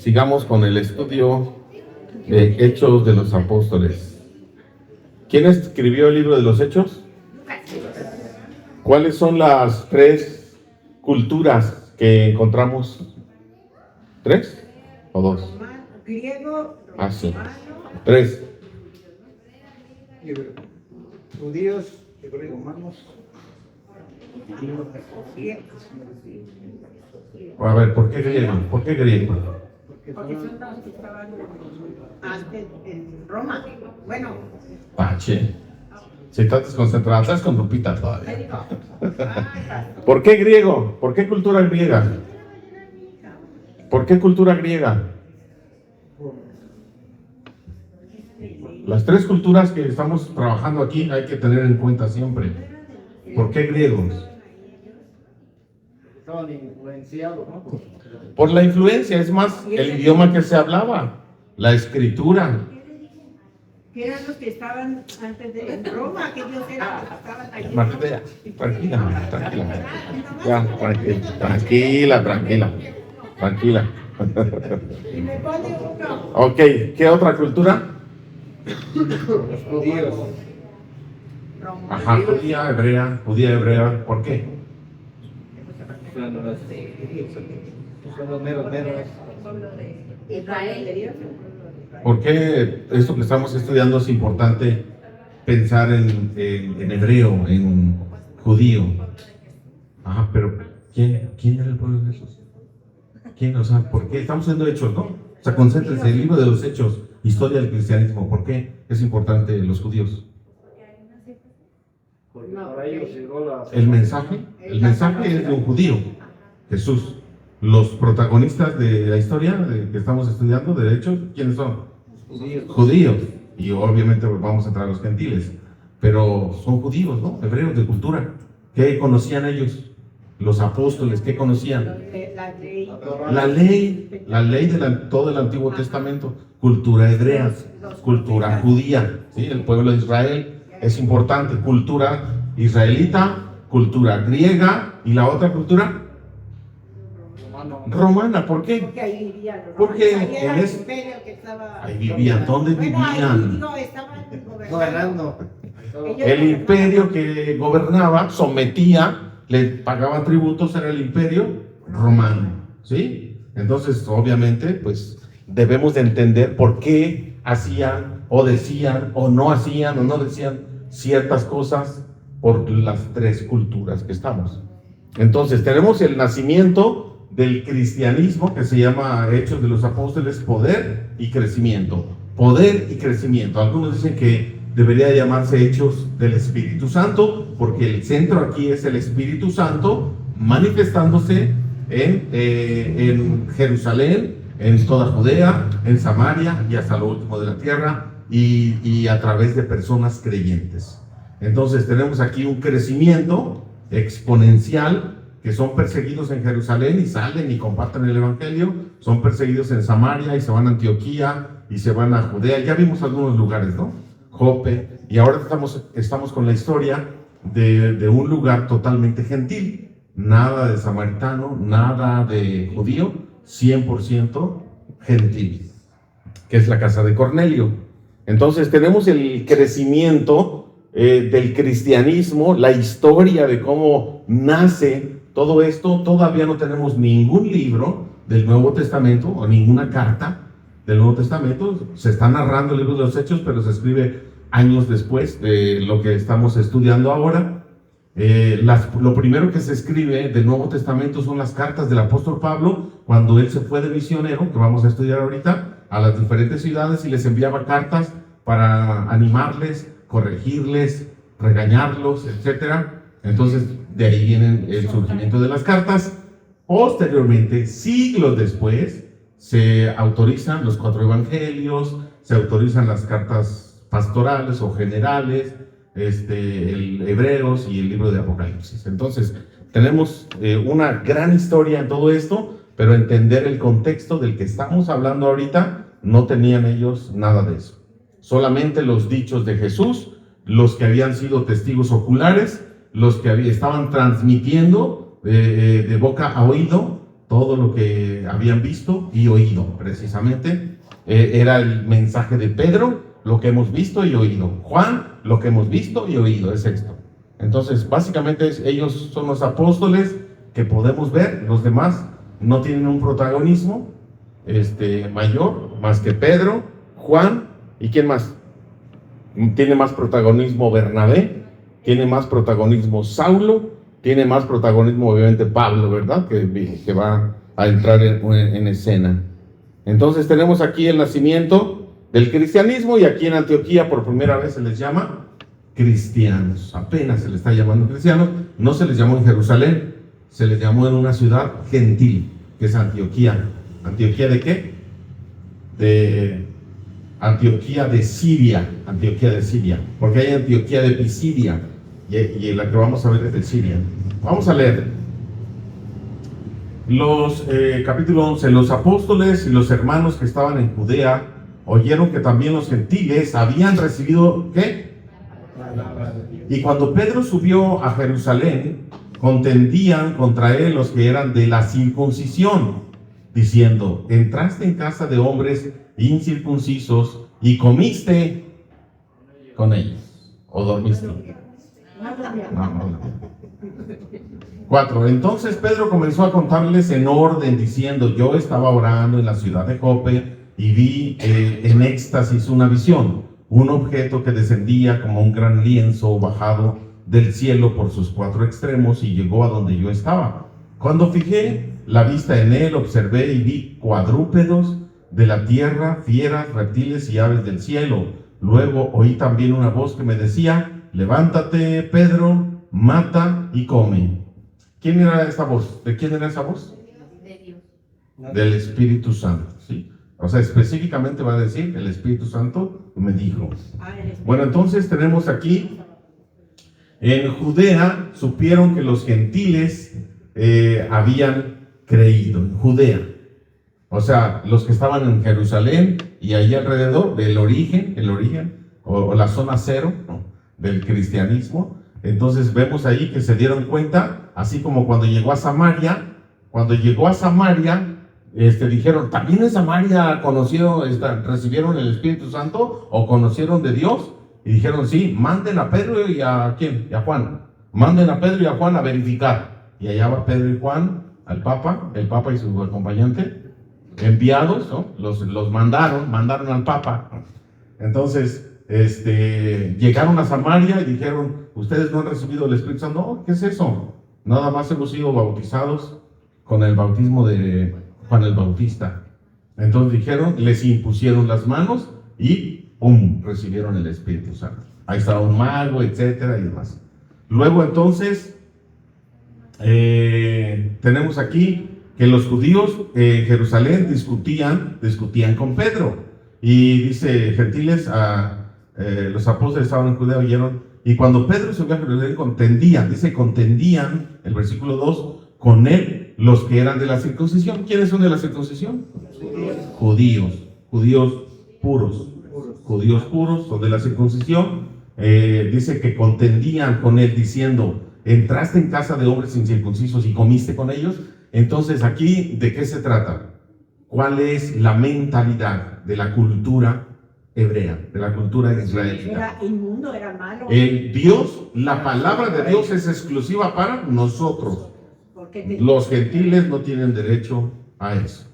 Sigamos con el estudio de Hechos de los Apóstoles. ¿Quién escribió el libro de los Hechos? ¿Cuáles son las tres culturas que encontramos? ¿Tres o dos? Griego, sí. Tres. Judíos, romanos. A ver, ¿por qué griego? ¿Por qué griego? porque son los que estaban antes en Roma. Bueno, Pache. Si estás desconcentrada, estás con Lupita te todavía. digo. ¿Por qué griego? ¿Por qué cultura griega? ¿Por qué cultura griega? Las tres culturas que estamos trabajando aquí hay que tener en cuenta siempre. ¿Por qué griegos? Estaban influenciados, ¿no? Por la influencia, es más, el idioma que se hablaba, la escritura. Que eran los que estaban antes en Roma, que ellos eran los que estaban allí. Marta, tranquila. Ya, tranquila. Y me pone uno. Ok, ¿qué otra cultura? Los judíos. Ajá, judía, hebrea, ¿por qué? Son los meros. Israel. ¿Por qué esto que estamos estudiando es importante pensar en hebreo, en judío? Ajá, pero ¿quién era el pueblo de Jesús? ¿Quién? O sea, ¿por qué? Estamos haciendo hechos, ¿no? O sea, concéntrense, el libro de los hechos, historia del cristianismo. ¿Por qué es importante los judíos? Porque para ellos llegó la... El mensaje es de un judío, Jesús. Los protagonistas de la historia que estamos estudiando, de hechos, ¿quiénes son? Judíos. Y obviamente vamos a entrar a los gentiles. Pero son judíos, ¿no? Hebreos de cultura. ¿Qué conocían ellos? Los apóstoles, ¿qué conocían? La ley. La ley de todo el Antiguo Testamento. Cultura hebrea, cultura judía. ¿Sí? El pueblo de Israel es importante. Cultura israelita, cultura griega y la otra cultura romana. ¿Por qué? Porque ahí vivían. Porque ahí era en el ese- imperio que estaba. Ahí vivían. ¿Dónde Bueno, vivían? ahí digo, estaban Gobernando. El imperio que gobernaba, sometía, le pagaban tributos, era el imperio romano, ¿sí? Entonces, obviamente, pues, debemos de entender por qué hacían, o decían, o no decían ciertas cosas por las tres culturas que estamos. Entonces, tenemos el nacimiento del cristianismo, que se llama Hechos de los Apóstoles, poder y crecimiento. Poder y crecimiento. Algunos dicen que debería llamarse Hechos del Espíritu Santo, porque el centro aquí es el Espíritu Santo manifestándose en Jerusalén, en toda Judea, en Samaria y hasta lo último de la tierra, y a través de personas creyentes. Entonces tenemos aquí un crecimiento exponencial, que son perseguidos en Jerusalén y salen y comparten el Evangelio, son perseguidos en Samaria y se van a Antioquía y se van a Judea. Ya vimos algunos lugares, ¿no? Jope, y ahora estamos con la historia de un lugar totalmente gentil, nada de samaritano, nada de judío, 100% gentil, que es la casa de Cornelio. Entonces tenemos el crecimiento del cristianismo, la historia de cómo nace todo esto. Todavía no tenemos ningún libro del Nuevo Testamento o ninguna carta del Nuevo Testamento. Se está narrando el libro de los Hechos, pero se escribe años después de lo que estamos estudiando ahora. Lo primero que se escribe del Nuevo Testamento son las cartas del apóstol Pablo, cuando él se fue de misionero, que vamos a estudiar ahorita, a las diferentes ciudades, y les enviaba cartas para animarles, corregirles, regañarlos, etc. Entonces, de ahí viene el surgimiento de las cartas. Posteriormente, siglos después, se autorizan los 4 evangelios, se autorizan las cartas pastorales o generales, el Hebreos y el libro de Apocalipsis. Entonces, tenemos una gran historia en todo esto, pero entender el contexto del que estamos hablando ahorita, no tenían ellos nada de eso. Solamente los dichos de Jesús, los que habían sido testigos oculares, los que estaban transmitiendo de boca a oído todo lo que habían visto y oído, precisamente. Era el mensaje de Pedro, lo que hemos visto y oído. Juan, lo que hemos visto y oído, es esto. Entonces, básicamente ellos son los apóstoles que podemos ver, los demás no tienen un protagonismo mayor, más que Pedro, Juan, ¿y quién más? Tiene más protagonismo Bernabé, tiene más protagonismo Saulo, tiene más protagonismo obviamente Pablo, ¿verdad? Que va a entrar en escena. Entonces tenemos aquí el nacimiento del cristianismo y aquí en Antioquía por primera vez se les llama cristianos. Apenas se les está llamando cristianos, no se les llamó en Jerusalén, se les llamó en una ciudad gentil, que es Antioquía. ¿Antioquía de qué? De Antioquía de Siria, porque hay Antioquía de Pisidia y la que vamos a ver es de Siria. Vamos a leer los capítulo 11. Los apóstoles y los hermanos que estaban en Judea oyeron que también los gentiles habían recibido ¿qué? Y cuando Pedro subió a Jerusalén, contendían contra él los que eran de la circuncisión, diciendo: entraste en casa de hombres incircuncisos y comiste con ellos, o dormiste. No. 4. Entonces Pedro comenzó a contarles en orden, diciendo: yo estaba orando en la ciudad de Jope y vi en éxtasis una visión, un objeto que descendía como un gran lienzo bajado del cielo por sus 4 extremos y llegó a donde yo estaba. Cuando fijé la vista en él, observé y vi cuadrúpedos de la tierra, fieras, reptiles y aves del cielo. Luego oí también una voz que me decía: levántate, Pedro, mata y come. ¿Quién era esta voz? ¿De quién era esa voz? De Dios. Del Espíritu Santo, ¿sí? O sea, específicamente va a decir: el Espíritu Santo me dijo. Bueno, entonces tenemos aquí, en Judea, supieron que los gentiles habían creído, en Judea. O sea, los que estaban en Jerusalén y allí alrededor, del origen, o la zona cero, ¿no?, del cristianismo. Entonces vemos ahí que se dieron cuenta, así como cuando llegó a Samaria, dijeron: ¿también en Samaria recibieron el Espíritu Santo o conocieron de Dios? Y dijeron: sí, manden a Pedro y a ¿quién? Y a Juan. Manden a Pedro y a Juan a verificar. Y allá va Pedro y Juan al Papa, el Papa y su acompañante, enviados, ¿no? Los mandaron al Papa. Entonces, llegaron a Samaria y dijeron: ¿ustedes no han recibido el Espíritu Santo? No, ¿qué es eso? Nada más hemos sido bautizados con el bautismo de Juan el Bautista. Entonces dijeron, les impusieron las manos y ¡pum!, recibieron el Espíritu Santo. Ahí estaba un mago, etcétera y demás. Luego entonces tenemos aquí que los judíos en Jerusalén discutían con Pedro. Y dice: gentiles, los apóstoles estaban en Judea, oyeron. Y cuando Pedro subió a Jerusalén, contendían, el versículo 2, con él los que eran de la circuncisión. ¿Quiénes son de la circuncisión? Judíos puros. Judíos puros son de la circuncisión. Dice que contendían con él diciendo: entraste en casa de hombres incircuncisos y comiste con ellos. Entonces aquí, ¿de qué se trata? ¿Cuál es la mentalidad de la cultura hebrea, de la cultura israelita? Era inmundo, era malo. La palabra de Dios es exclusiva para nosotros. Los gentiles no tienen derecho a eso.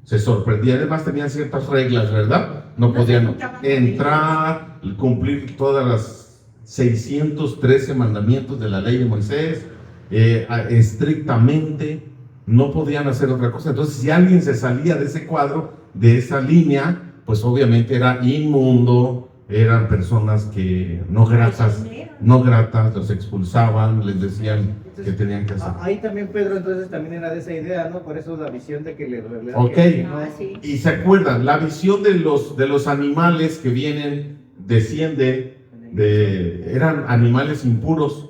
Se sorprendían, además tenían ciertas reglas, ¿verdad? No podían entrar, cumplir todas las 613 mandamientos de la ley de Moisés, estrictamente. No podían hacer otra cosa. Entonces, si alguien se salía de ese cuadro, de esa línea, pues obviamente era inmundo, eran personas que no gratas, los expulsaban, les decían que tenían que hacer. Ahí también Pedro entonces también era de esa idea, ¿no? Por eso la visión de que le Ok. que no. Sí. Y se acuerdan, la visión de los animales que eran animales impuros.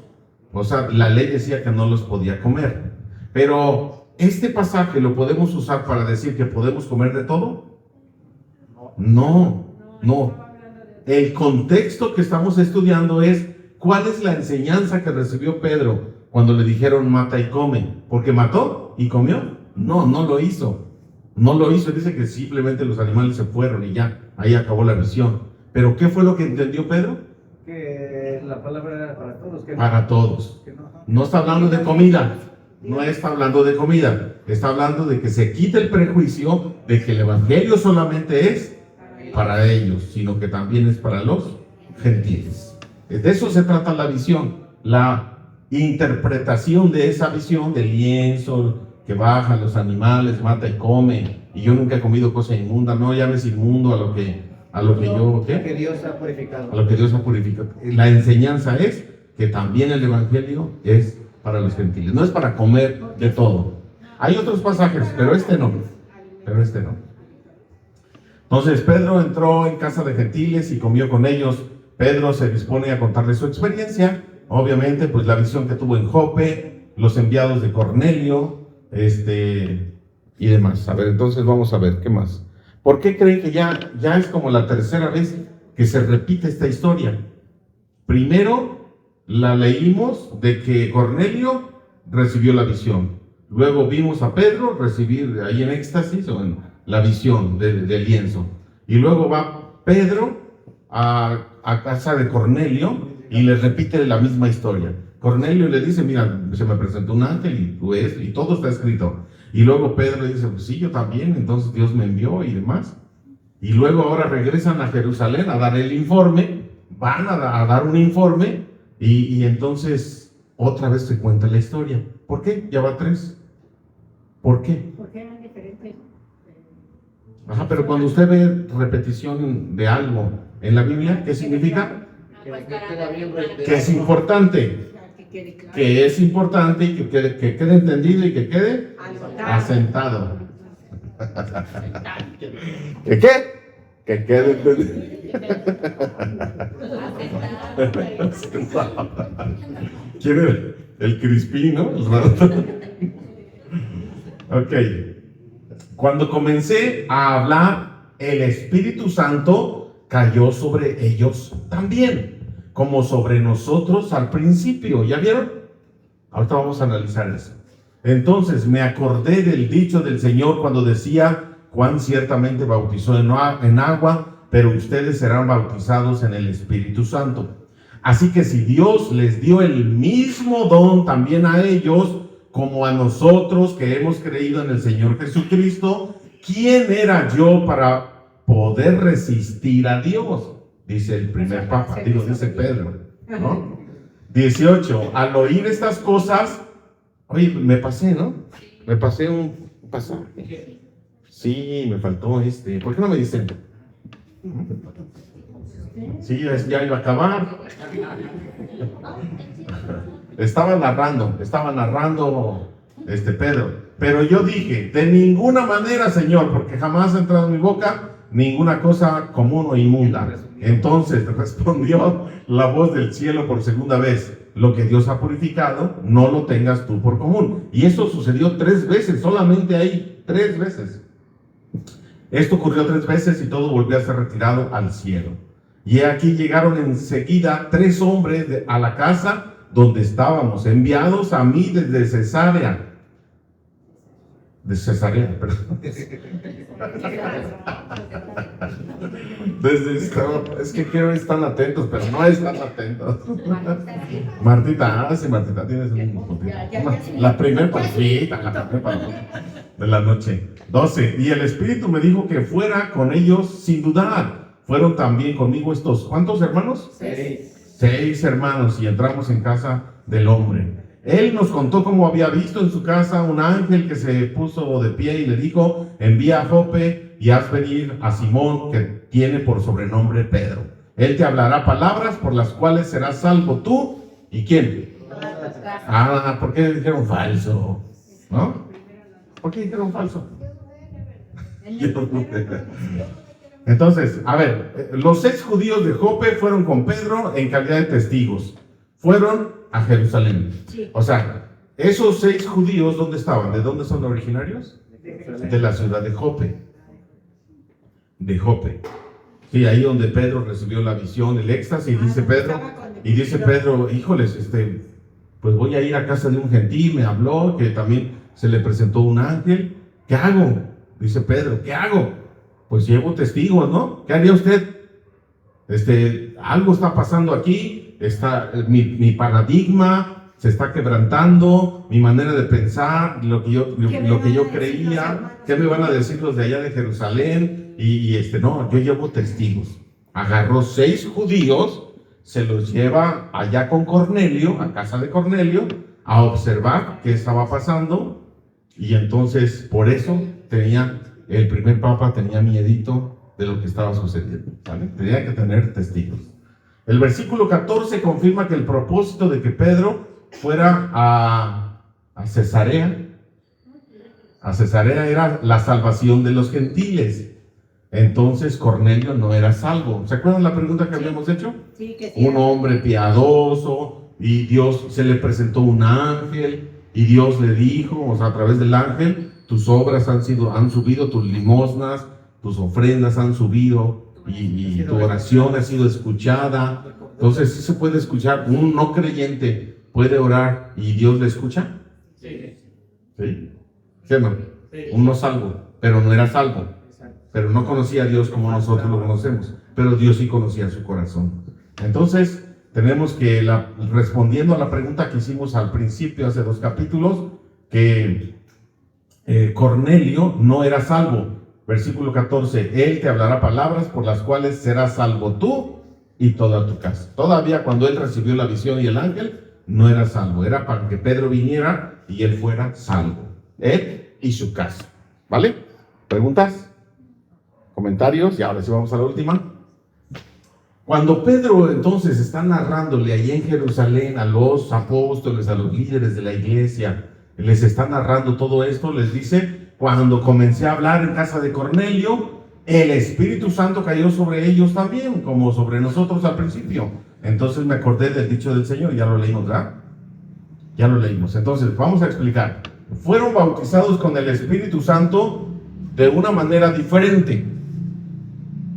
O sea, la ley decía que no los podía comer. Pero este pasaje lo podemos usar para decir que podemos comer de todo. No. El contexto que estamos estudiando es cuál es la enseñanza que recibió Pedro cuando le dijeron: mata y come. Porque mató y comió. No lo hizo. No lo hizo. Dice que simplemente los animales se fueron y ya, ahí acabó la visión. Pero ¿qué fue lo que entendió Pedro? Que la palabra era para todos. Que Para todos. que no. No está hablando de comida. No está hablando de comida. Está hablando de que se quite el prejuicio de que el evangelio solamente es para ellos, sino que también es para los gentiles. De eso se trata la visión, la interpretación de esa visión del lienzo que baja los animales, mata y come, y yo nunca he comido cosa inmunda. No llames inmundo a lo que yo, ¿qué? Que Dios ha purificado. A lo que Dios ha purificado. La enseñanza es que también el evangelio es para los gentiles, no es para comer de todo. Hay otros pasajes, pero este no. Entonces Pedro entró en casa de gentiles y comió con ellos. Pedro se dispone a contarles su experiencia, obviamente, pues la visión que tuvo en Jope, los enviados de Cornelio, y demás. A ver, entonces vamos a ver, ¿qué más? ¿Por qué creen que ya es como la tercera vez que se repite esta historia? Primero la leímos de que Cornelio recibió la visión. Luego vimos a Pedro recibir ahí en éxtasis o en la visión del lienzo. Y luego va Pedro a casa de Cornelio y le repite la misma historia. Cornelio le dice, mira, se me presentó un ángel y todo está escrito. Y luego Pedro le dice, pues sí, yo también, entonces Dios me envió y demás. Y luego ahora regresan a Jerusalén a dar el informe, van a dar un informe y entonces otra vez se cuenta la historia. ¿Por qué? Ya va 3. ¿Por qué? Porque eran diferentes. Ajá, pero cuando usted ve repetición de algo en la Biblia, ¿qué significa? Que es importante. Que quede claro. Que es importante y que quede entendido y que quede asentado. ¿Que qué? Que quede entendido. ¿Quién el crispí, no? Ok. Cuando comencé a hablar, el Espíritu Santo cayó sobre ellos también, como sobre nosotros al principio. ¿Ya vieron? Ahorita vamos a analizar eso. Entonces me acordé del dicho del Señor cuando decía: Juan ciertamente bautizó en agua, pero ustedes serán bautizados en el Espíritu Santo. Así que si Dios les dio el mismo don también a ellos, como a nosotros que hemos creído en el Señor Jesucristo, ¿quién era yo para poder resistir a Dios? Dice el primer papa, dice Pedro, ¿no? 18, al oír estas cosas, oye, me pasé, ¿no? Me pasé un pasaje. Sí, me faltó ¿Por qué no me dicen? Sí, ya iba a acabar. Estaba narrando Pedro. Pero yo dije, de ninguna manera, Señor, porque jamás ha entrado en mi boca ninguna cosa común o inmunda. Entonces respondió la voz del cielo por segunda vez: lo que Dios ha purificado, no lo tengas tú por común. Y eso sucedió 3 veces, solamente ahí, 3 veces. Esto ocurrió 3 veces y todo volvió a ser retirado al cielo. Y aquí llegaron enseguida 3 hombres a la casa donde estábamos, enviados a mí desde Cesarea. Perdón. Es que quiero que están atentos, pero no están atentos. Martita, sí, Martita, tienes la primera palpita de la noche. 12. Y el Espíritu me dijo que fuera con ellos sin dudar. Fueron también conmigo estos, ¿cuántos hermanos? 6 hermanos, y entramos en casa del hombre. Él nos contó cómo había visto en su casa un ángel que se puso de pie y le dijo: envía a Jope y haz venir a Simón, que tiene por sobrenombre Pedro. Él te hablará palabras por las cuales serás salvo tú y ¿quién? ¿Por qué dijeron falso? ¿No? ¿Por qué dijeron falso? Entonces, a ver, los 6 judíos de Jope fueron con Pedro en calidad de testigos. Fueron a Jerusalén. Sí. O sea, esos 6 judíos, ¿dónde estaban? ¿De dónde son originarios? De la ciudad de Jope. De Jope. Sí, ahí donde Pedro recibió la visión, el éxtasis, y dice Pedro, híjoles, pues voy a ir a casa de un gentil, me habló, que también se le presentó un ángel. ¿Qué hago? Dice Pedro, ¿qué hago? Pues llevo testigos, ¿no? ¿Qué haría usted? Algo está pasando aquí, mi paradigma se está quebrantando, mi manera de pensar, lo que yo creía, ¿qué me van a decir los de allá de Jerusalén? No, yo llevo testigos. Agarró 6 judíos, se los lleva allá con Cornelio, a casa de Cornelio, a observar qué estaba pasando, y entonces por eso el primer papa tenía miedito de lo que estaba sucediendo, ¿vale? Tenía que tener testigos. El versículo 14 confirma que el propósito de que Pedro fuera a Cesarea era la salvación de los gentiles. Entonces Cornelio no era salvo. ¿Se acuerdan la pregunta que habíamos hecho? Sí, que sí. Un hombre piadoso, y Dios se le presentó un ángel, y Dios le dijo, o sea, a través del ángel, tus obras han subido, tus limosnas, tus ofrendas han subido, y tu oración ha sido escuchada. Entonces, ¿sí se puede escuchar? ¿Un no creyente puede orar y Dios le escucha? Sí. ¿Sí? ¿Sí o no? Sí. Un no salvo, pero no era salvo. Pero no conocía a Dios como nosotros lo conocemos. Pero Dios sí conocía su corazón. Entonces, tenemos que, respondiendo a la pregunta que hicimos al principio, hace 2 capítulos, que Cornelio no era salvo. Versículo 14, él te hablará palabras por las cuales serás salvo tú y toda tu casa. Todavía cuando él recibió la visión y el ángel, no era salvo. Era para que Pedro viniera y él fuera salvo. Él y su casa. ¿Vale? ¿Preguntas? ¿Comentarios? Y ahora sí vamos a la última. Cuando Pedro entonces está narrándole allí en Jerusalén a los apóstoles, a los líderes de la iglesia, les está narrando todo esto, les dice: cuando comencé a hablar en casa de Cornelio, el Espíritu Santo cayó sobre ellos también, como sobre nosotros al principio. Entonces me acordé del dicho del Señor, ya lo leímos, ¿verdad? Ya lo leímos. Entonces, vamos a explicar. Fueron bautizados con el Espíritu Santo de una manera diferente.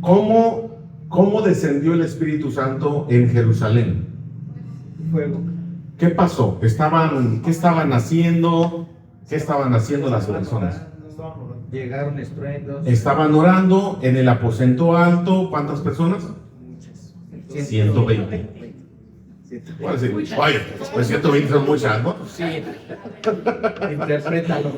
¿Cómo descendió el Espíritu Santo en Jerusalén? Fuego. ¿Qué pasó? ¿Qué estaban haciendo? ¿Qué estaban haciendo las personas? Llegaron estruendos. Estaban orando en el aposento alto. ¿Cuántas personas? Muchas. 120. Bueno, sí. Oye, pues 120 son muchas, ¿no? Sí. Interprétalo.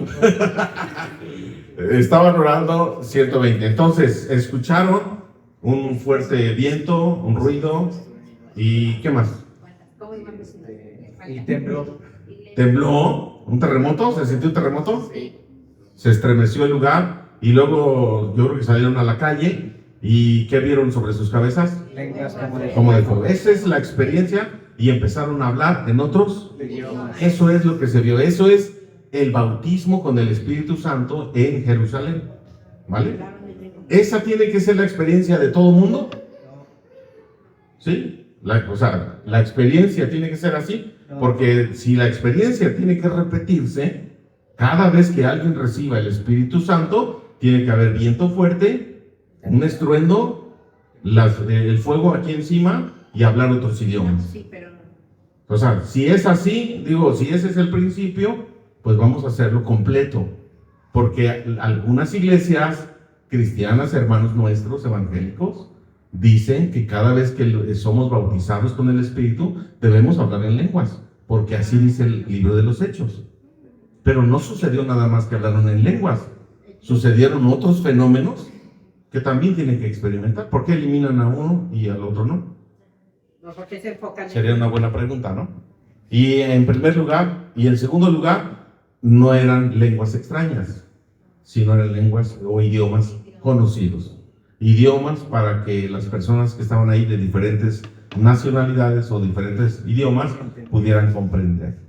Estaban orando 120. Entonces, escucharon un fuerte viento, un ruido. ¿Y qué más? Y tembló. ¿Tembló? ¿Un terremoto? ¿Se sintió un terremoto? Sí. Se estremeció el lugar y luego yo creo que salieron a la calle. ¿Y qué vieron sobre sus cabezas? Lenguas Como de fuego. Esa es la experiencia, y empezaron a hablar en otros idiomas. Eso es lo que se vio. Eso es el bautismo con el Espíritu Santo en Jerusalén. ¿Vale? ¿Esa tiene que ser la experiencia de todo el mundo? ¿Sí? La experiencia tiene que ser así, porque si la experiencia tiene que repetirse, cada vez que alguien reciba el Espíritu Santo, tiene que haber viento fuerte, un estruendo, el fuego aquí encima y hablar otros idiomas. Sí, pero O sea, si es así, si ese es el principio, pues vamos a hacerlo completo, porque algunas iglesias cristianas, hermanos nuestros evangélicos, dicen que cada vez que somos bautizados con el Espíritu, debemos hablar en lenguas, porque así dice el libro de los Hechos. Pero no sucedió nada más que hablaron en lenguas, sucedieron otros fenómenos que también tienen que experimentar. ¿Por qué eliminan a uno y al otro no? no, porque se enfocan en Sería una buena pregunta, ¿no? Y en primer lugar, y en segundo lugar, no eran lenguas extrañas, sino eran lenguas o idiomas conocidos. Idiomas para que las personas que estaban ahí de diferentes nacionalidades o diferentes idiomas pudieran comprender.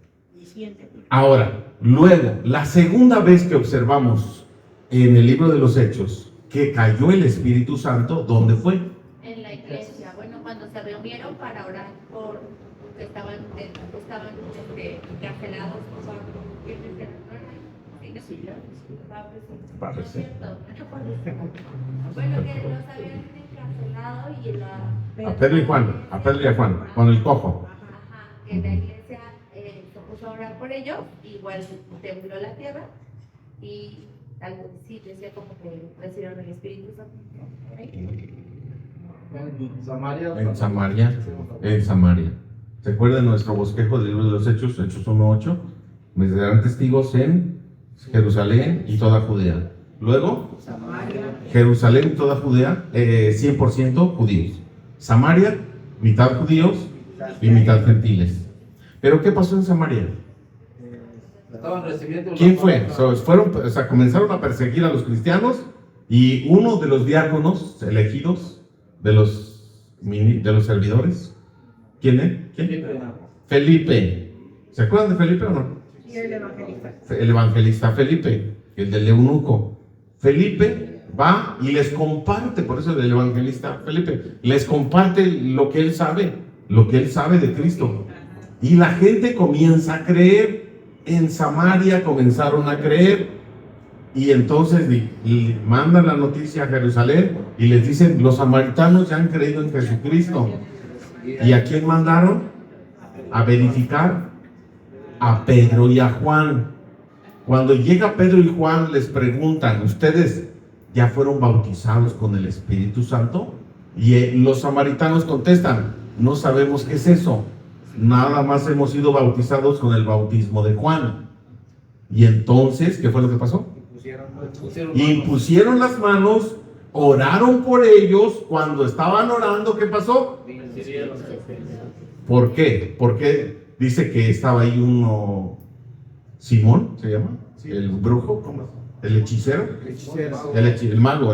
Ahora, luego, la segunda vez que observamos en el libro de los Hechos que cayó el Espíritu Santo, ¿dónde fue? En la iglesia, bueno, cuando se reunieron para orar por estaban encarcelados por Pablo, sí. Bueno, que los habían encarcelado y A Pedro y a Juan, con el cojo. Ajá, que la iglesia se puso a orar por ellos, igual tembló la tierra y algo sí decía como que recibieron el Espíritu Santo. En Samaria. ¿Se acuerdan de nuestro bosquejo del libro de los Hechos, Hechos 1:8? Me serán testigos en Jerusalén y toda Judea. Luego, Jerusalén y toda Judea, 100% judíos. Samaria, mitad judíos y mitad gentiles. ¿Pero qué pasó en Samaria? Estaban recibiendo. ¿Quién fue? Comenzaron a perseguir a los cristianos y uno de los diáconos elegidos de los servidores, ¿quién es? Felipe. ¿Se acuerdan de Felipe o no? Y el evangelista. El evangelista Felipe, el del eunuco. Felipe va y les comparte, por eso el evangelista Felipe, les comparte lo que él sabe de Cristo. Y la gente comienza a creer. En Samaria comenzaron a creer. Y entonces mandan la noticia a Jerusalén y les dicen, los samaritanos ya han creído en Jesucristo. ¿Y a quién mandaron? A verificar a Pedro y a Juan. Cuando llega Pedro y Juan les preguntan, ¿ustedes ya fueron bautizados con el Espíritu Santo? Y los samaritanos contestan, no sabemos qué es eso. Nada más hemos sido bautizados con el bautismo de Juan. Y entonces, ¿qué fue lo que pasó? Impusieron las manos, oraron por ellos. Cuando estaban orando, ¿qué pasó? ¿Por qué? Porque dice que estaba ahí uno, Simón, ¿se llama? El brujo, ¿cómo es? El hechicero. El mago.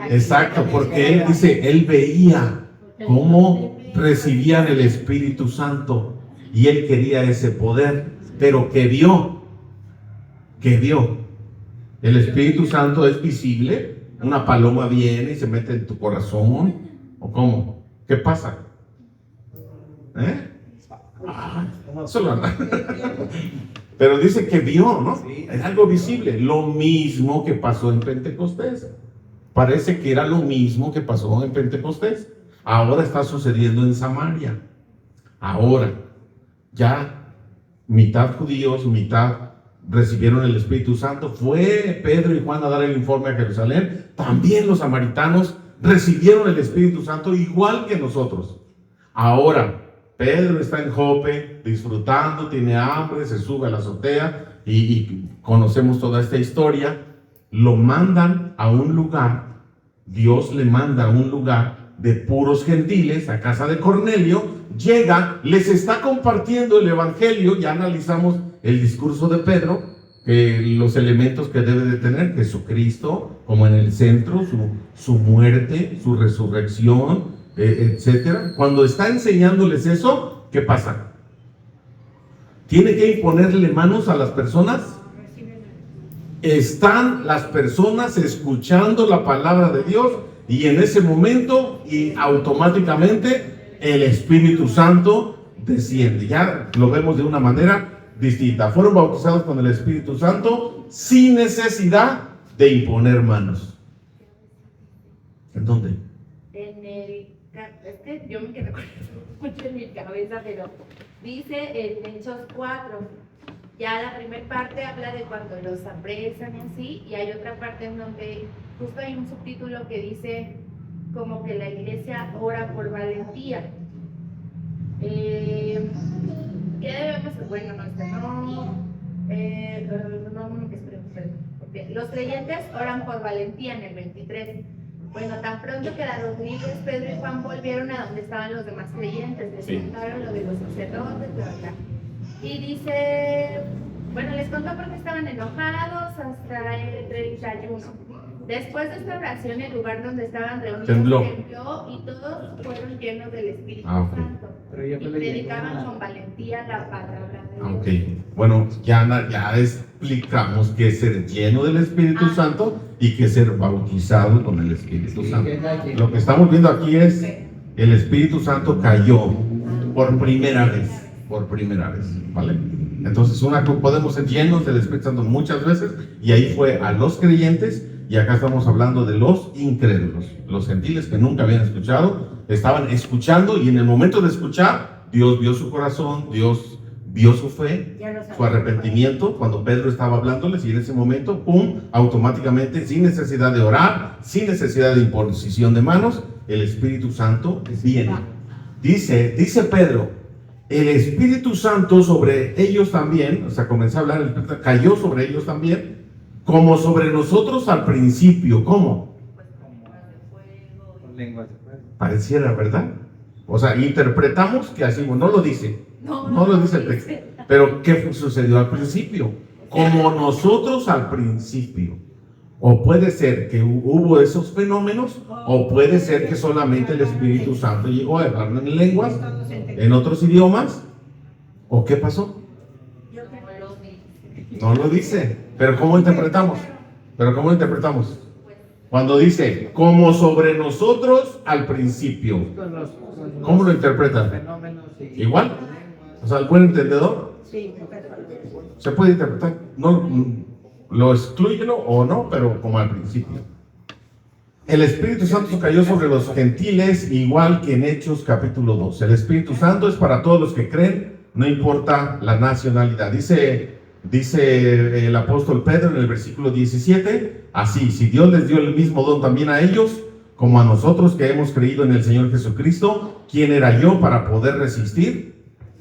Exacto, porque él dice, él veía cómo recibían el Espíritu Santo y él quería ese poder, pero ¿qué vio? El Espíritu Santo es visible. Una paloma viene y se mete en tu corazón, ¿o cómo? ¿Qué pasa? Solo pero dice que vio, ¿no? Es algo visible. Lo mismo que pasó en Pentecostés. Parece que era lo mismo que pasó en Pentecostés. Ahora está sucediendo en Samaria. Ahora, ya mitad judíos, mitad recibieron el Espíritu Santo. Fue Pedro y Juan a dar el informe a Jerusalén. También los samaritanos recibieron el Espíritu Santo igual que nosotros. Ahora, Pedro está en Jope disfrutando, tiene hambre, se sube a la azotea y conocemos toda esta historia. Lo mandan a un lugar, Dios le manda a un lugar de puros gentiles, a casa de Cornelio. Llega, les está compartiendo el evangelio. Ya analizamos el discurso de Pedro, los elementos que debe de tener Jesucristo como en el centro, su muerte, su resurrección, etcétera. Cuando está enseñándoles eso, ¿qué pasa? Tiene que imponerle manos a las personas. Están las personas escuchando la palabra de Dios y en ese momento y automáticamente el Espíritu Santo desciende. Ya lo vemos de una manera distinta. Fueron bautizados con el Espíritu Santo sin necesidad de imponer manos. ¿En dónde? Es que yo me quedé mucho en mi cabeza, pero dice en Hechos 4. Ya la primera parte habla de cuando los apresan y así, y hay otra parte en donde justo hay un subtítulo que dice como que la iglesia ora por valentía. ¿Qué debemos? Bueno, porque los creyentes oran por valentía en el 23. Bueno, tan pronto que la Rodríguez, Pedro y Juan volvieron a donde estaban los demás creyentes, les contaron lo de los sacerdotes, bla, bla. Y dice, bueno, les contó porque estaban enojados hasta el 31. Después de esta oración, el lugar donde estaban reunidos tembló y todos fueron llenos del Espíritu Santo. Y predicaban con valentía la palabra de Dios. Bueno, ya explicamos que es ser lleno del Espíritu Santo y que ser bautizado con el Espíritu Santo. Lo que estamos viendo aquí es el Espíritu Santo cayó por primera vez, ¿vale? Entonces podemos ser llenos del Espíritu Santo muchas veces y ahí fue a los creyentes. Y acá estamos hablando de los incrédulos, los gentiles que nunca habían escuchado, estaban escuchando y en el momento de escuchar, Dios vio su corazón, Dios vio su fe, Ya lo sabía. su arrepentimiento, cuando Pedro estaba hablándoles, y en ese momento, pum, automáticamente, sin necesidad de orar, sin necesidad de imposición de manos, el Espíritu Santo viene. Dice Pedro, el Espíritu Santo sobre ellos también, o sea, comenzó a hablar, el Espíritu cayó sobre ellos también, como sobre nosotros al principio. ¿Cómo? Con lenguas de fuego. Pareciera, ¿verdad? O sea, interpretamos que así, no lo dice, no lo dice el texto. Pero ¿qué sucedió al principio? Como nosotros al principio. O puede ser que hubo esos fenómenos, o puede ser que solamente el Espíritu Santo llegó a hablar en lenguas, en otros idiomas. ¿O qué pasó? Yo creo- No lo dice. Pero ¿cómo interpretamos? Cuando dice, como sobre nosotros al principio. ¿Cómo lo interpretan? Fenómenos y ¿Igual? O sea, el buen entendedor Sí, se puede interpretar. No lo excluye o no, pero como al principio. El Espíritu Santo cayó sobre los gentiles, igual que en Hechos capítulo 2. El Espíritu Santo es para todos los que creen, no importa la nacionalidad. Dice el apóstol Pedro en el versículo 17, así, si Dios les dio el mismo don también a ellos, como a nosotros que hemos creído en el Señor Jesucristo, ¿quién era yo para poder resistir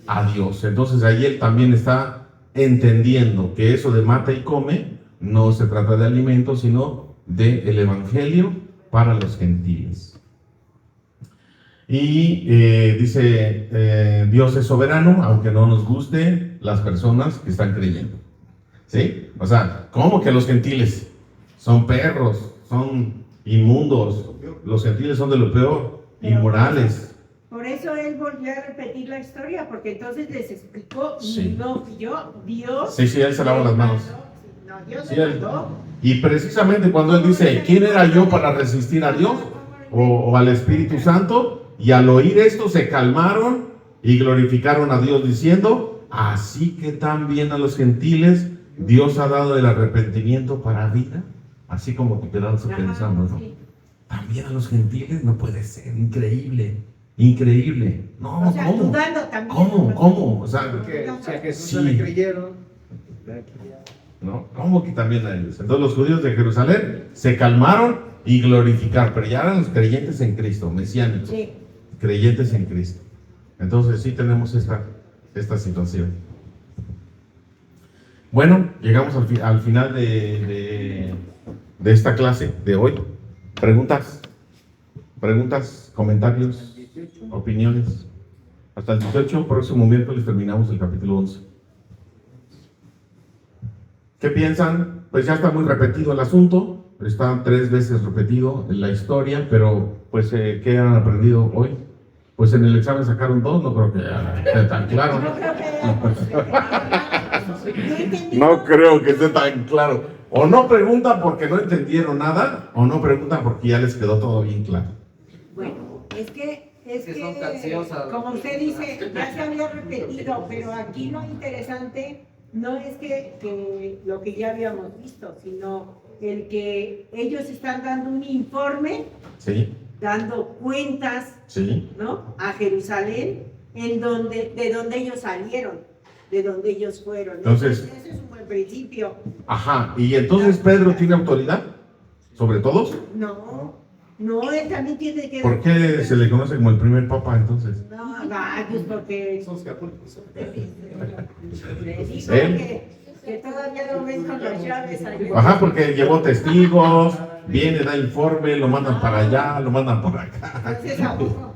a Dios? Entonces ahí él también está entendiendo que eso de mata y come no se trata de alimento, sino del evangelio para los gentiles. Y dice, Dios es soberano, aunque no nos guste las personas que están creyendo. ¿Sí? O sea, ¿cómo que los gentiles son perros, son inmundos? Los gentiles son de lo peor, inmorales. Por eso él volvió a repetir la historia, porque entonces les explicó, Sí. no, Dios. Sí, él se lava las manos. No, Dios Sí, le él. mandó. Y precisamente cuando él dice, ¿quién era yo para resistir a Dios o al Espíritu Santo? Y al oír esto se calmaron y glorificaron a Dios diciendo, así que también a los gentiles Dios ha dado el arrepentimiento para vida. Así como que quedaron pensando, ¿no? Sí. También a los gentiles, no puede ser, increíble. No, O sea, ¿cómo? dudando también. ¿Cómo? O sea, porque si a Jesús Sí. no le creyeron, ¿no? ¿Cómo que también a ellos? Entonces los judíos de Jerusalén se calmaron y glorificaron, pero ya eran los creyentes en Cristo, mesiánicos, Sí. creyentes en Cristo. Entonces sí tenemos esta situación. Bueno, llegamos al final de esta clase de hoy. ¿Preguntas, comentarios, opiniones? Hasta el 18, próximo miércoles terminamos el capítulo 11. ¿Qué piensan? Pues ya está muy repetido el asunto, está 3 veces repetido en la historia, pero pues ¿qué han aprendido hoy? Pues en el examen sacaron 2, no creo que esté tan claro. No creo que No creo que esté tan claro. O no preguntan porque no entendieron nada, o no preguntan porque ya les quedó todo bien claro. Bueno, es que son capciosas. como usted dice, ya se había repetido, pero aquí lo interesante no es que lo que ya habíamos visto, sino el que ellos están dando un informe, ¿Sí? dando cuentas, ¿Sí? ¿no? A Jerusalén, de donde ellos salieron, de donde ellos fueron. Entonces- ese es un buen principio. Ajá. ¿Y entonces Pedro tiene autoridad sobre todos? No, él también tiene que... ¿Por qué se le conoce como el primer papa entonces? No, pues porque... son católicos. Le digo ¿Eh? que todavía lo ven con las llaves ahí. Ajá, porque llevó testigos, viene, da informe, lo mandan para allá, lo mandan por acá. Entonces, ¿a poco?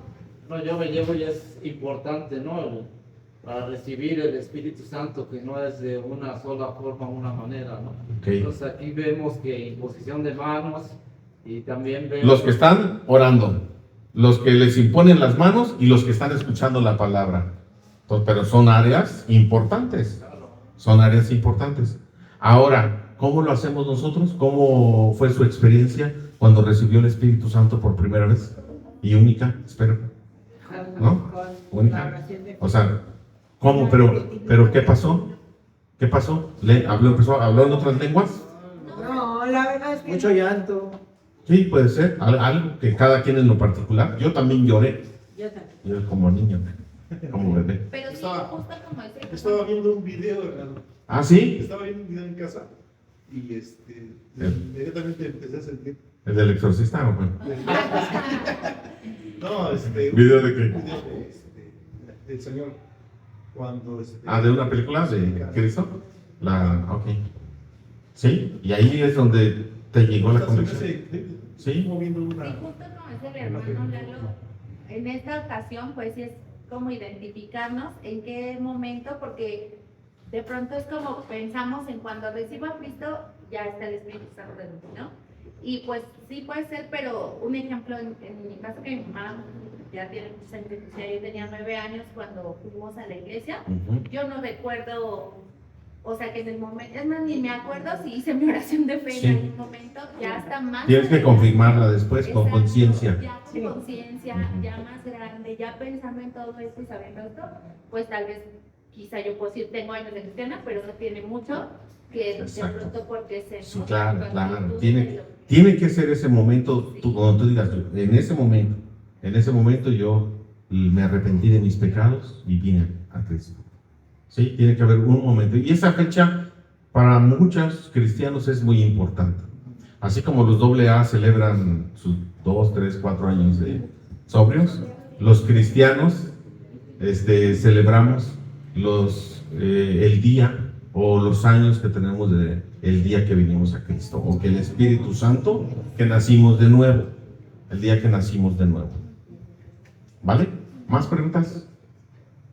No, yo me llevo, ya es importante, ¿no? Para recibir el Espíritu Santo, que no es de una sola forma, una manera, ¿no? Ok. Entonces aquí vemos que imposición de manos y también vemos... Los que están orando, los que les imponen las manos y los que están escuchando la palabra. Entonces, pero son áreas importantes. Son áreas importantes. Ahora, ¿cómo lo hacemos nosotros? ¿Cómo fue su experiencia cuando recibió el Espíritu Santo por primera vez? Y única, espero. ¿No? Con Única. la oración de... O sea, ¿cómo? Pero ¿qué pasó? ¿Qué pasó? ¿Habló en otras lenguas? No, la verdad es que... Mucho llanto. Sí, puede ser. Algo que cada quien en lo particular. Yo también lloré. Yo también. Yo como niño. como bebé. Pero sí, Estaba- justo como ese. Estaba viendo un video, hermano. ¿Ah, sí? Estaba viendo un video en casa y inmediatamente empecé a sentir. ¿El del exorcista o bueno? No, ¿Video de qué? un video del Señor. Cuando. Ah, ¿de una película de Cristo? Ok. ¿Sí? Y ahí es donde te llegó la convicción. Sí. Como viendo Sí, una. justo como es el hermano Lalo, en esta ocasión, pues sí es como identificarnos en qué momento, porque de pronto es como pensamos en cuando recibo a Cristo, ya está el Espíritu Santo en mí, ¿no? Y pues sí puede ser, pero un ejemplo en mi caso, que mi mamá ya tiene muchos años, yo tenía 9 años cuando fuimos a la iglesia, Ujú. yo no recuerdo, o sea que en el momento, es más, ni me acuerdo si hice mi oración de fe Sí. en algún momento, ya está más. Tienes que adelante. confirmarla después con Exacto, conciencia. Ya Sí. con conciencia, Ujú. ya más grande, ya pensando en todo esto y sabiendo esto, pues tal vez, quizá yo puedo decir, tengo años de cristiana, pero no tiene mucho que Exacto. de pronto porque se Sí, nota claro, cuando claro. tú Tiene, lo- tiene que ser ese momento, cuando tú digas, en ese momento yo me arrepentí de mis pecados y vine a Cristo. Sí, tiene que haber un momento. Y esa fecha para muchos cristianos es muy importante. Así como los AA celebran sus 2, 3, 4 años de sobrios, los cristianos celebramos el día o los años que tenemos de el día que vinimos a Cristo, o que el Espíritu Santo, que nacimos de nuevo, el día que nacimos de nuevo. ¿Vale? ¿Más preguntas?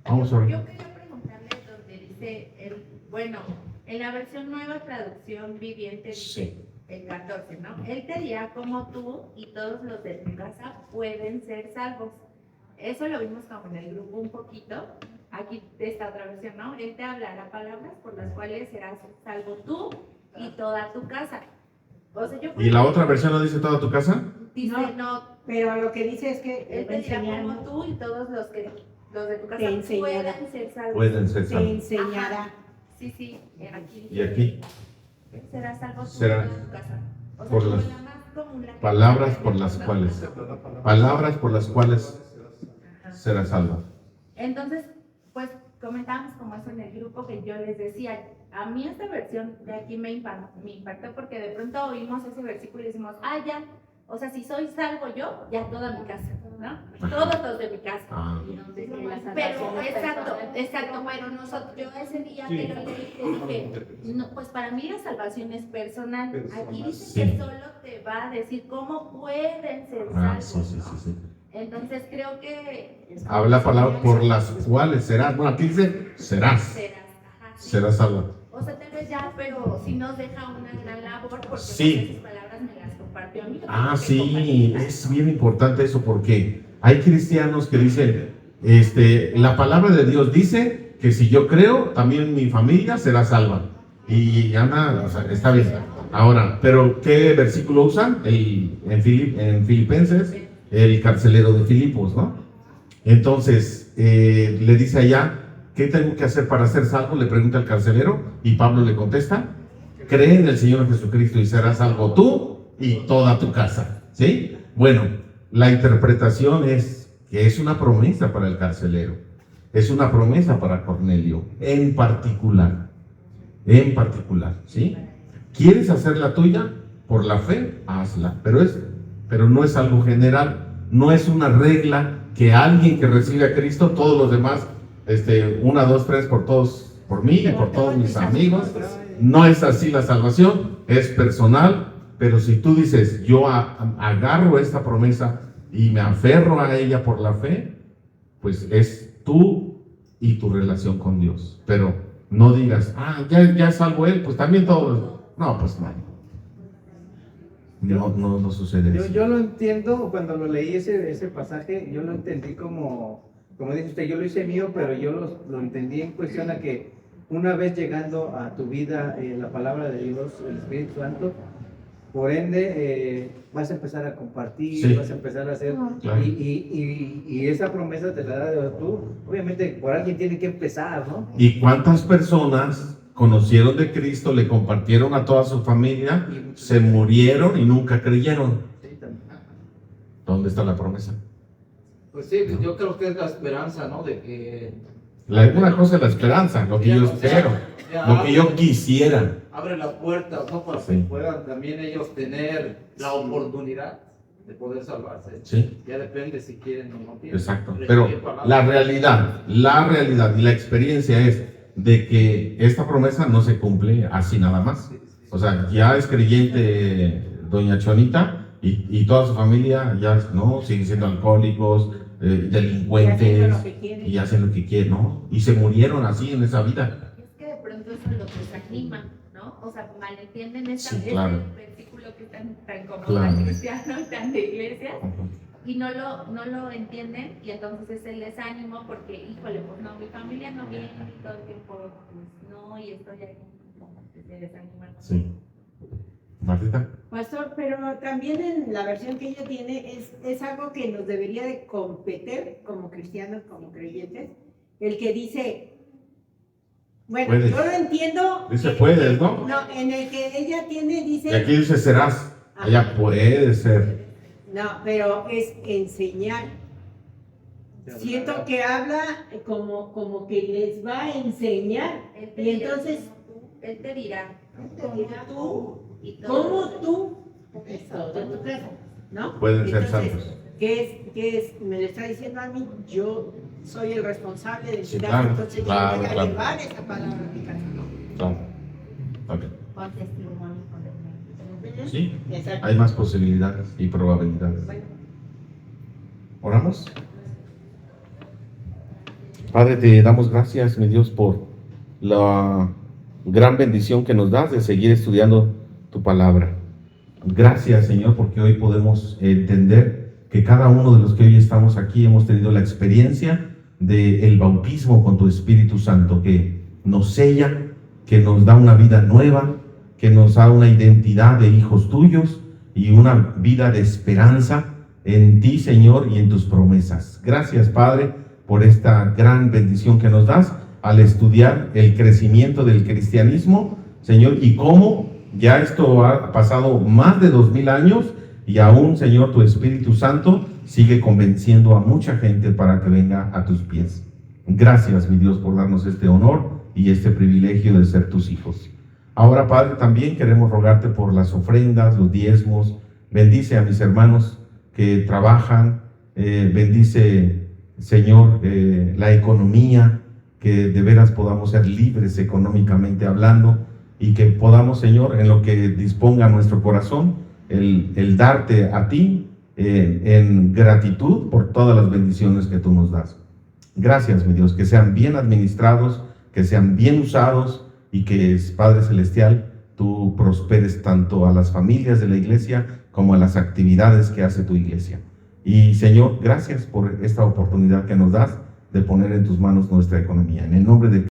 Vamos a ver. Yo quería preguntarle donde dice, bueno, en la versión nueva traducción viviente dice el 14, ¿no? Él te dirá cómo tú y todos los de tu casa pueden ser salvos. Eso lo vimos como en el grupo un poquito. Aquí de esta otra versión, ¿no? Él te hablará palabras por las cuales serás salvo tú y toda tu casa. O sea, yo ¿Y la otra versión no dice toda tu casa? dice, No. no, Pero lo que dice es que él te dirá como tú y todos los de tu casa Te enseñará. pueden ser salvos. Pueden ser te salvos. enseñará. Sí, sí, aquí. Y aquí, Será salvo tú Será y toda tu casa. O sea, por como las la más común, la que- palabras por las cuales, palabras por las cuales Ajá. será salvo. Entonces, pues comentábamos como eso en el grupo que yo les decía, a mí esta versión de aquí me impactó porque de pronto oímos ese versículo y decimos, ya, o sea, si soy salvo yo, ya toda mi casa, ¿no? Todos los de mi casa. Ah, Pero, exacto, pero nosotros, yo ese día que lo leí, te dije, no, pues para mí la salvación es personal. Aquí dice Sí. que solo te va a decir cómo pueden ser ah, salvos, sí, sí, ¿no? sí, sí. Entonces creo que Habla palabras por las cuales serás. Bueno, aquí dice serás. ajá, sí. Serás salvo. O sea, tal vez ya, pero sí nos deja una gran labor porque Sí. pues, esas palabras me las compartió a mí. Ah, que sí, compartir. es bien importante eso porque hay cristianos que dicen, la palabra de Dios dice que si yo creo, también mi familia será salva. Y Ana, o sea, está bien. Ahora, pero ¿qué versículo usan? En Filipenses, el carcelero de Filipos, ¿no? Entonces, le dice allá, ¿qué tengo que hacer para ser salvo? Le pregunta el carcelero y Pablo le contesta, cree en el Señor Jesucristo y serás salvo tú y toda tu casa, ¿sí? Bueno, la interpretación es que es una promesa para el carcelero, es una promesa para Cornelio, en particular, ¿sí? ¿Quieres hacer la tuya? Por la fe, hazla, pero no es algo general, no es una regla que alguien que recibe a Cristo, todos los demás, 1, 2, 3 por todos, por mí y por todos mis amigos. No es así la salvación, es personal, pero si tú dices, yo agarro esta promesa y me aferro a ella por la fe, pues es tú y tu relación con Dios. Pero no digas, ya salvo él, pues también todos. No, pues no sucede eso. Yo lo entiendo, cuando lo leí ese pasaje, yo lo entendí como dice usted, yo lo hice mío, pero yo lo entendí en cuestión a que una vez llegando a tu vida la palabra de Dios, el Espíritu Santo, por ende vas a empezar a compartir, Sí. vas a empezar a hacer, Claro. y esa promesa te la da Dios tú, obviamente por alguien tiene que empezar, ¿no? ¿Y cuántas personas conocieron de Cristo, le compartieron a toda su familia, se murieron y nunca creyeron? Sí, también. ¿Dónde está la promesa? Pues sí, yo creo que es la esperanza, ¿no? De que Una cosa es la esperanza, lo que yo espero, lo que yo quisiera. abre las puertas, ¿no? Para Sí. que puedan también ellos tener la oportunidad de poder salvarse. Sí. Ya depende si quieren o no quieren. Exacto, pero la realidad y la experiencia es de que esta promesa no se cumple así nada más. O sea, ya es creyente doña Chonita y toda su familia ya no siguen siendo alcohólicos, delincuentes y hacen lo que quieren, ¿no? Y se murieron así en esa vida. Es que de pronto eso es lo que se anima, ¿no? O sea, malentienden Sí, claro. este versículo que es tan como Claro. tan cristiano, tan de iglesia, Ujú. y no lo entienden, y entonces es el desánimo porque, híjole, pues no, mi familia no viene y todo el tiempo, pues no, y estoy ahí como que se desaniman. Sí. Martita. Pastor, pero también en la versión que ella tiene es algo que nos debería de competir como cristianos, como creyentes, el que dice, bueno, Puedes. yo lo entiendo. Dice puedes, ¿no? No, en el que ella tiene, Y dice, aquí dice serás. Ella puede ser. no, pero es enseñar. Siento que habla como que les va a enseñar. Él te Y dirá, entonces, él te dirá, como tú, y todo. como tú, todo en tu casa, ¿no? Pueden ser Entonces, santos. ¿qué es? Me lo está diciendo a mí, yo soy el responsable del Sí, ciudad, claro, entonces claro, yo voy a claro. llevar esa palabra a mi casa, ¿no? Claro. Ok. Con testimonio, con el Sí. Exacto. Hay más posibilidades y probabilidades. Bueno, ¿Oramos? Padre, te damos gracias, mi Dios, por la gran bendición que nos das de seguir estudiando tu palabra. Gracias, Señor, porque hoy podemos entender que cada uno de los que hoy estamos aquí hemos tenido la experiencia del bautismo con tu Espíritu Santo, que nos sella, que nos da una vida nueva, que nos da una identidad de hijos tuyos y una vida de esperanza en ti, Señor, y en tus promesas. Gracias, Padre, por esta gran bendición que nos das al estudiar el crecimiento del cristianismo, Señor, y cómo ya esto ha pasado más de 2000 años y aún, Señor, tu Espíritu Santo sigue convenciendo a mucha gente para que venga a tus pies. Gracias, mi Dios, por darnos este honor y este privilegio de ser tus hijos. Ahora, Padre, también queremos rogarte por las ofrendas, los diezmos. Bendice a mis hermanos que trabajan, bendice, Señor, la economía, que de veras podamos ser libres económicamente hablando y que podamos, Señor, en lo que disponga nuestro corazón, el darte a ti en gratitud por todas las bendiciones que tú nos das. Gracias, mi Dios, que sean bien administrados, que sean bien usados y que, Padre Celestial, tú prosperes tanto a las familias de la iglesia como a las actividades que hace tu iglesia. Y, Señor, gracias por esta oportunidad que nos das de poner en tus manos nuestra economía. En el nombre de